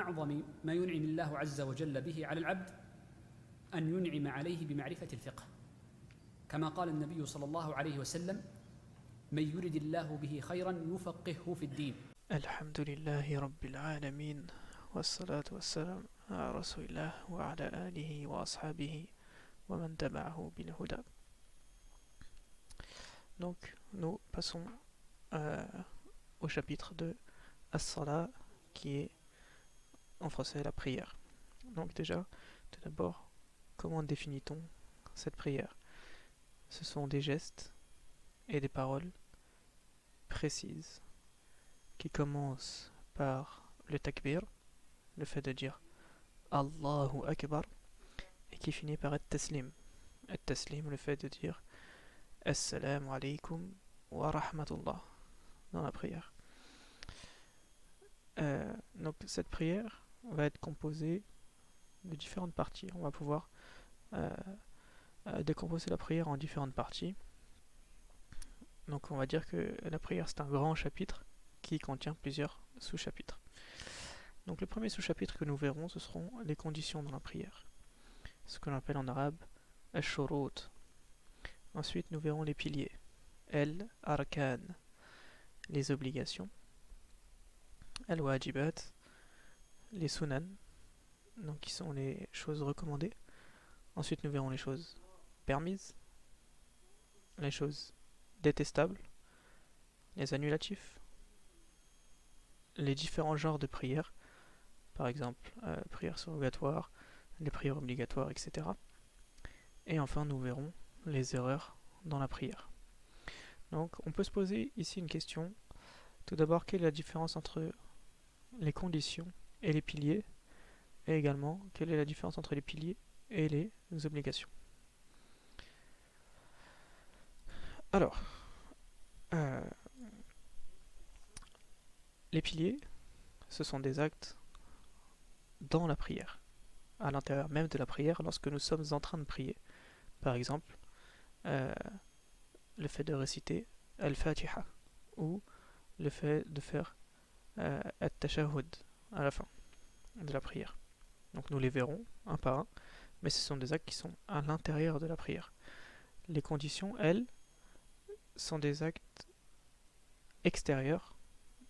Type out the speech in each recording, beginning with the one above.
أعظم ما ينعم الله عز وجل به على العبد أن ينعم عليه بمعرفة الفقه، كما قال النبي صلى الله عليه وسلم: من يرد الله به خيرا يفقهه في الدين. الحمد لله رب العالمين، والصلاة والسلام على رسول الله وعلى آله وأصحابه ومن تبعه بالهدى. Donc, nous passons au chapitre de As-Salah, qui est en français la prière. Donc déjà, tout d'abord, comment définit-on cette prière? Ce sont des gestes et des paroles précises qui commencent par le takbir, le fait de dire Allahu Akbar, et qui finit par at-taslim. At-taslim, le fait de dire Assalamu alaykum wa rahmatullah dans la prière. Donc cette prière va être composée de différentes parties. On va pouvoir décomposer la prière en différentes parties. Donc on va dire que la prière c'est un grand chapitre qui contient plusieurs sous-chapitres. Donc le premier sous-chapitre que nous verrons, ce seront les conditions dans la prière, ce que l'on appelle en arabe al-shurut. Ensuite nous verrons les piliers, al-arkan, les obligations, al-wajibat, les sunan, donc qui sont les choses recommandées. Ensuite nous verrons les choses permises, les choses détestables, les annulatifs, les différents genres de prières, par exemple prières surrogatoires, les prières obligatoires, etc. Et enfin nous verrons les erreurs dans la prière. Donc on peut se poser ici une question. Tout d'abord, quelle est la différence entre les conditions et les piliers, et également quelle est la différence entre les piliers et les obligations. Alors, les piliers, ce sont des actes dans la prière, à l'intérieur même de la prière, lorsque nous sommes en train de prier. Par exemple, le fait de réciter Al-Fatiha, ou le fait de faire At-Tashahhud à la fin de la prière. Donc nous les verrons un par un, mais ce sont des actes qui sont à l'intérieur de la prière. Les conditions, elles, sont des actes extérieurs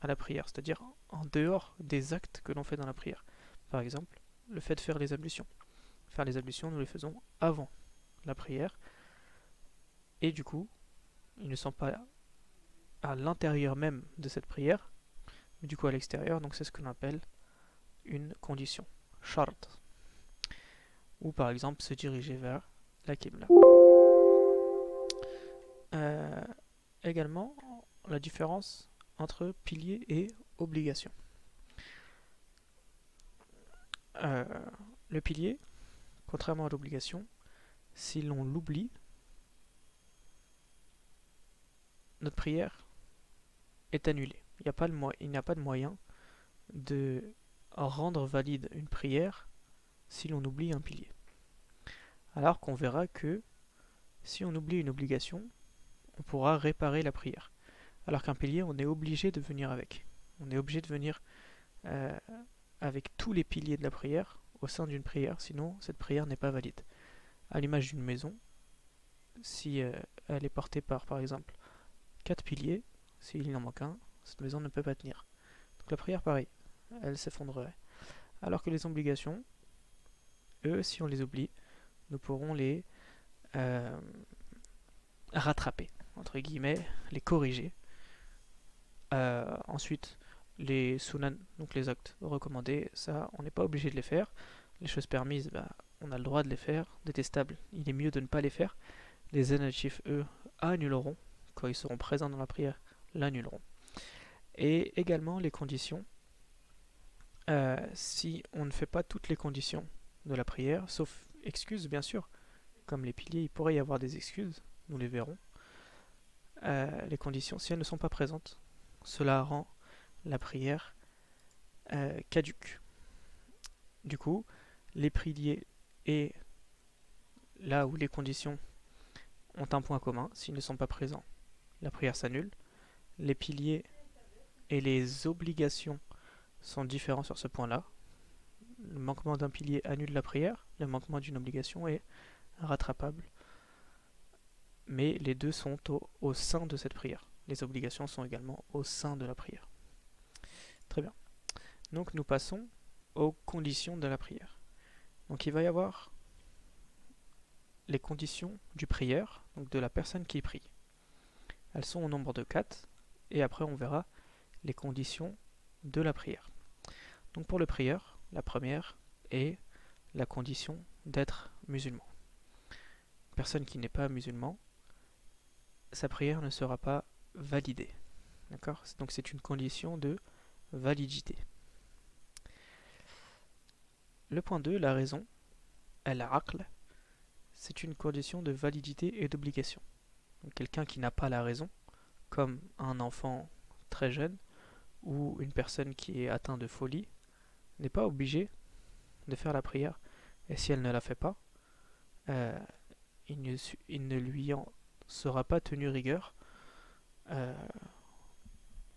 à la prière, c'est-à-dire en dehors des actes que l'on fait dans la prière. Par exemple, le fait de faire les ablutions. Faire les ablutions, nous les faisons avant la prière, et du coup, ils ne sont pas à l'intérieur même de cette prière, mais du coup à l'extérieur, donc c'est ce qu'on appelle une condition, shart. Ou par exemple, se diriger vers la Qibla. Également, la différence entre pilier et obligation. Le pilier, contrairement à l'obligation, si l'on l'oublie, notre prière est annulée. Il n'y a pas de moyen de rendre valide une prière si l'on oublie un pilier. Alors qu'on verra que si on oublie une obligation, on pourra réparer la prière. Alors qu'un pilier, on est obligé de venir avec. On est obligé de venir avec tous les piliers de la prière au sein d'une prière, sinon cette prière n'est pas valide. À l'image d'une maison, si elle est portée par exemple, 4 piliers, s'il en manque un, cette maison ne peut pas tenir. Donc la prière, pareil, elle s'effondrerait. Alors que les obligations, eux, si on les oublie, nous pourrons les rattraper, entre guillemets, les corriger. Ensuite, les sunan, donc les actes recommandés, ça, on n'est pas obligé de les faire. Les choses permises, on a le droit de les faire. Détestables, il est mieux de ne pas les faire. Les annulatifs, eux, annuleront. Quand ils seront présents dans la prière, l'annuleront. Et également les conditions. Si on ne fait pas toutes les conditions de la prière, sauf excuses bien sûr, comme les piliers, il pourrait y avoir des excuses, nous les verrons. Les conditions, si elles ne sont pas présentes, cela rend la prière caduque. Du coup, les piliers et là où les conditions ont un point commun, s'ils ne sont pas présents, la prière s'annule. Les piliers et les obligations sont différents sur ce point-là. le manquement d'un pilier annule la prière, le manquement d'une obligation est rattrapable. Mais les deux sont au sein de cette prière. Les obligations sont également au sein de la prière. Très bien. Donc nous passons aux conditions de la prière. Donc il va y avoir les conditions du prieur, donc de la personne qui prie. Elles sont au nombre de 4, et après on verra les conditions de la prière. Donc pour le prieur, la première est la condition d'être musulman. Personne qui n'est pas musulman, sa prière ne sera pas validée. D'accord ? Donc c'est une condition de validité. Le point 2, la raison, al-aql, c'est une condition de validité et d'obligation. Donc quelqu'un qui n'a pas la raison, comme un enfant très jeune ou une personne qui est atteinte de folie, n'est pas obligé de faire la prière. Et si elle ne la fait pas, il ne lui en sera pas tenu rigueur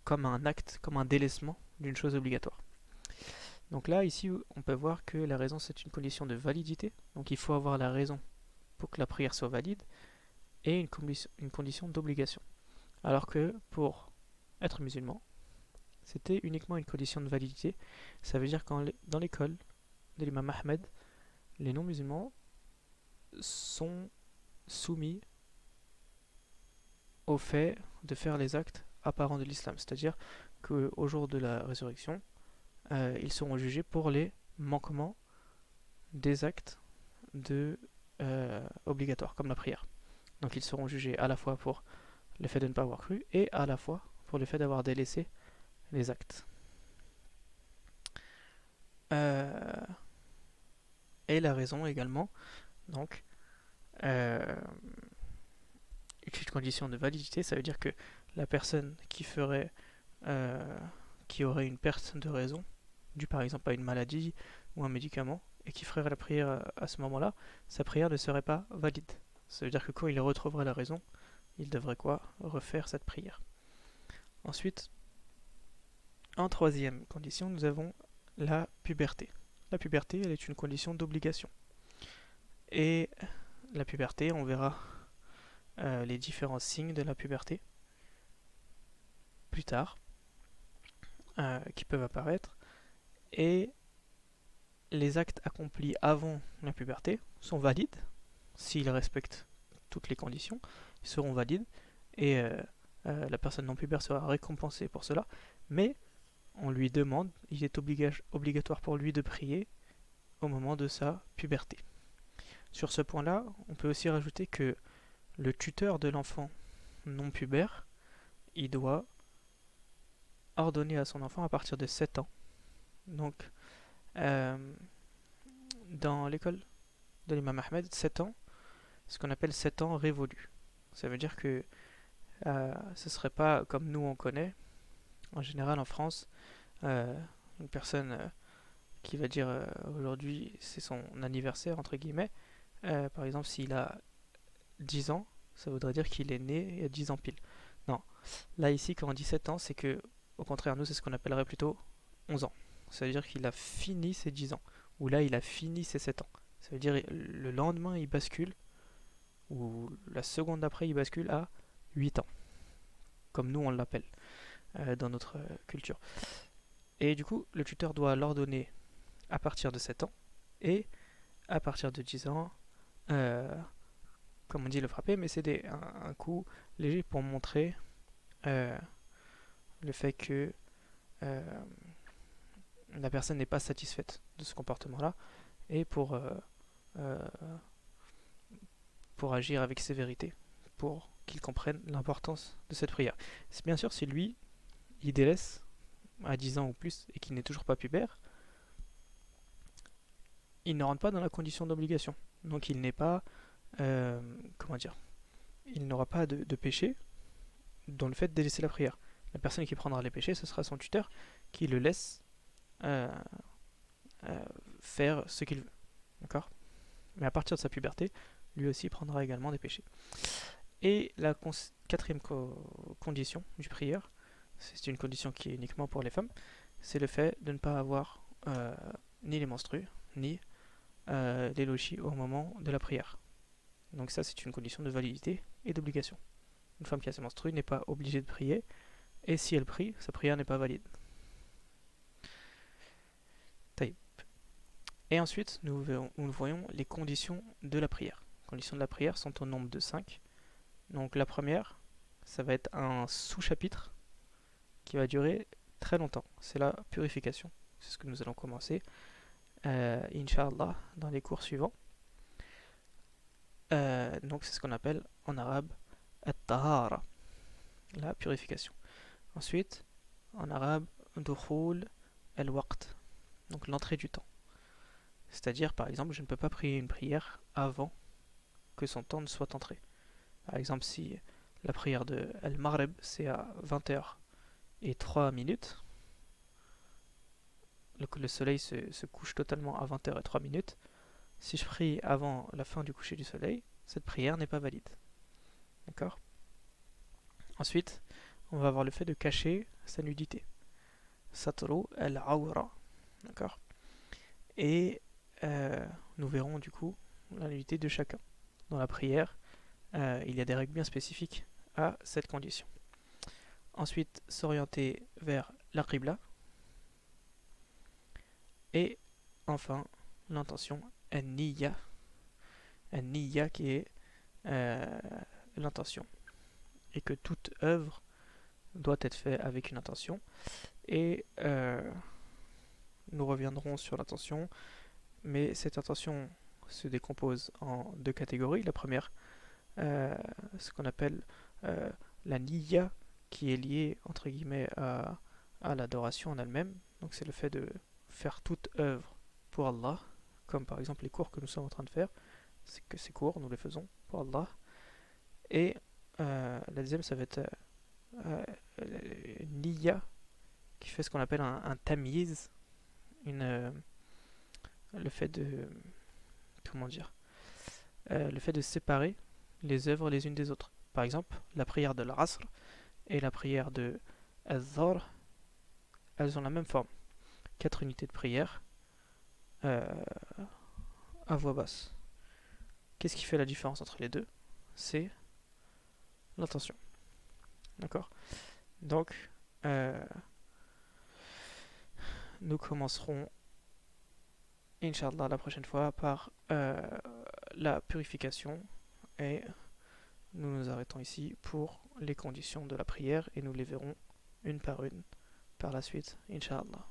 comme un acte, comme un délaissement d'une chose obligatoire. Donc là, ici, on peut voir que la raison, c'est une condition de validité. Donc il faut avoir la raison pour que la prière soit valide, et une condition d'obligation. Alors que pour être musulman, c'était uniquement une condition de validité. Ça veut dire que dans l'école de l'imam Ahmed, les non-musulmans sont soumis au fait de faire les actes apparents de l'islam. C'est-à-dire qu'au jour de la résurrection, ils seront jugés pour les manquements des actes obligatoires, comme la prière. Donc ils seront jugés à la fois pour le fait de ne pas avoir cru et à la fois pour le fait d'avoir délaissé les actes. Et la raison également, donc, une condition de validité, ça veut dire que la personne qui aurait une perte de raison, due par exemple à une maladie ou un médicament, et qui ferait la prière à ce moment-là, sa prière ne serait pas valide. Ça veut dire que quand il retrouverait la raison, il devrait refaire cette prière. Ensuite, en troisième condition, nous avons la puberté. La puberté, elle est une condition d'obligation. Et la puberté, on verra les différents signes de la puberté plus tard, qui peuvent apparaître. Et les actes accomplis avant la puberté sont valides, s'ils respectent toutes les conditions, ils seront valides, et la personne non pubère sera récompensée pour cela, mais on lui demande, il est obligatoire pour lui de prier au moment de sa puberté. Sur ce point-là, on peut aussi rajouter que le tuteur de l'enfant non pubère, il doit ordonner à son enfant à partir de 7 ans. Donc, dans l'école de l'imam Ahmed, 7 ans, ce qu'on appelle 7 ans révolus. Ça veut dire que ce serait pas comme nous on connaît. En général, en France, une personne qui va dire aujourd'hui c'est son anniversaire, entre guillemets, par exemple, s'il a 10 ans, ça voudrait dire qu'il est né il y a 10 ans pile. Non. Là, ici, quand on dit 7 ans, c'est que, au contraire, nous, c'est ce qu'on appellerait plutôt 11 ans. Ça veut dire qu'il a fini ses 10 ans. Ou là, il a fini ses 7 ans. Ça veut dire le lendemain, il bascule, ou la seconde d'après, il bascule à 8 ans. Comme nous, on l'appelle dans notre culture. Et du coup, le tuteur doit l'ordonner à partir de 7 ans, et à partir de 10 ans, comme on dit, le frapper, mais c'est un coup léger pour montrer le fait que la personne n'est pas satisfaite de ce comportement-là, et pour agir avec sévérité, pour qu'il comprenne l'importance de cette prière. C'est bien sûr, si lui, il délaisse à 10 ans ou plus, et qu'il n'est toujours pas pubère, il ne rentre pas dans la condition d'obligation. Donc il n'est pas, il n'aura pas de péché dans le fait de délaisser la prière. La personne qui prendra les péchés, ce sera son tuteur qui le laisse faire ce qu'il veut. D'accord ? Mais à partir de sa puberté, lui aussi prendra également des péchés. Et la quatrième condition du prieur, c'est une condition qui est uniquement pour les femmes, c'est le fait de ne pas avoir ni les menstrues, ni les lochis au moment de la prière. Donc ça, c'est une condition de validité et d'obligation. Une femme qui a ses menstrues n'est pas obligée de prier, et si elle prie, sa prière n'est pas valide. Taïb. Et ensuite, nous voyons les conditions de la prière. Les conditions de la prière sont au nombre de 5. Donc la première, ça va être un sous-chapitre qui va durer très longtemps. C'est la purification. C'est ce que nous allons commencer, Inch'Allah, dans les cours suivants. Donc c'est ce qu'on appelle en arabe at-tahara, la purification. Ensuite, en arabe, dukhul al-waqt, donc l'entrée du temps. C'est-à-dire, par exemple, je ne peux pas prier une prière avant que son temps ne soit entré. Par exemple, si la prière de Al-Maghrib, c'est à 20h03, le soleil se couche totalement à 20h03, si je prie avant la fin du coucher du soleil, cette prière n'est pas valide. D'accord ? Ensuite, on va avoir le fait de cacher sa nudité. Satru al-awra. D'accord ? Et nous verrons du coup la nudité de chacun. Dans la prière, il y a des règles bien spécifiques à cette condition. Ensuite, s'orienter vers la qibla. Et enfin, l'intention, an-niyya. An-niyya qui est l'intention. Et que toute œuvre doit être faite avec une intention. Et nous reviendrons sur l'intention, mais cette intention se décompose en deux catégories. La première, ce qu'on appelle la niyya, qui est liée entre guillemets à l'adoration en elle-même. Donc c'est le fait de faire toute œuvre pour Allah, comme par exemple les cours que nous sommes en train de faire. C'est que ces cours, nous les faisons pour Allah. Et la deuxième, ça va être niyya, qui fait ce qu'on appelle un tamyiz, le fait de comment dire, le fait de séparer les œuvres les unes des autres. Par exemple, la prière de l'Asr et la prière de Al-Dhuhr, elles ont la même forme. 4 unités de prière à voix basse. Qu'est-ce qui fait la différence entre les deux? C'est l'intention. D'accord? Donc, nous commencerons, Inch'Allah, la prochaine fois par la purification, et nous nous arrêtons ici pour les conditions de la prière et nous les verrons une par la suite, Inch'Allah.